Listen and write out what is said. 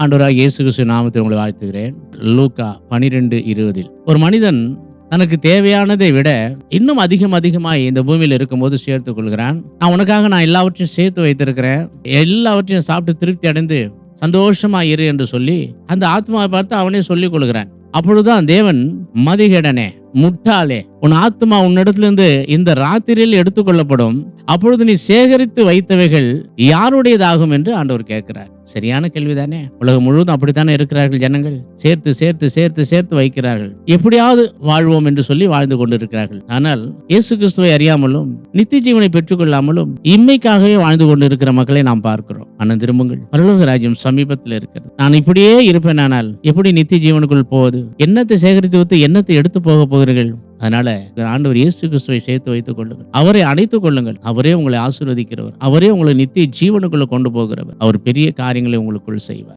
ஆண்டவராகிய இயேசு கிறிஸ்து நாமத்தில் உங்களை வாழ்த்துகிறேன். லூக்கா 12:20 ஒரு மனிதன் தனக்கு தேவையானதை விட இன்னும் அதிகமாய் இந்த பூமியில் இருக்கும்போது சேர்த்துக் கொள்கிறான். நான் எல்லாவற்றையும் சேர்த்து வைத்திருக்கிறேன், எல்லாவற்றையும் சாப்பிட்டு திருப்தி அடைந்து சந்தோஷமா இரு என்று சொல்லி அந்த ஆத்மாவை பார்த்து அவனே சொல்லிக் கொள்கிறான். அப்பொழுதுதான் தேவன், மதிகேடனே, முட்டாளே, உன் ஆத்மா உன்னிடத்திலிருந்து இந்த ராத்திரியில் எடுத்துக்கொள்ளப்படும், அப்பொழுது நீ சேகரித்து வைத்தவைகள் யாருடையதாகும் என்று ஆண்டவர் கேட்கிறார். சரியான கேள்விதானே? உலகம் முழுவதும் அப்படித்தானே இருக்கிறார்கள் ஜனங்கள். சேர்த்து சேர்த்து சேர்த்து சேர்த்து வைக்கிறார்கள், எப்படியாவது வாழ்வோம் என்று சொல்லி வாழ்ந்து கொண்டிருக்கிறார்கள். ஆனால் இயேசு கிறிஸ்துவை அறியாமலும் நித்திய ஜீவனை பெற்றுக்கொள்ளாமலும் இம்மைக்காகவே வாழ்ந்து கொண்டிருக்கிற மக்களை நாம் பார்க்கிறோம். ஆனால் திரும்புங்கள், பரலோக ராஜ்யம் சமீபத்தில் இருக்கிறது. நான் இப்படியே இருப்பேன், ஆனால் எப்படி நித்திய ஜீவனுக்குள் போவது? என்னத்தை சேகரித்து வைத்து என்னத்தை எடுத்து போக போகிறீர்கள்? அதனால ஆண்டவர் இயேசு கிறிஸ்துவை சேர்த்து வைத்துக் கொள்ளுங்கள், அவரை அணைத்துக் கொள்ளுங்கள். அவரே உங்களை ஆசீர்வதிக்கிறவர், அவரே உங்களை நித்திய ஜீவனுக்குள்ள கொண்டு போகிறவர். அவர் பெரிய காரியங்களை உங்களுக்குள் செய்வார்.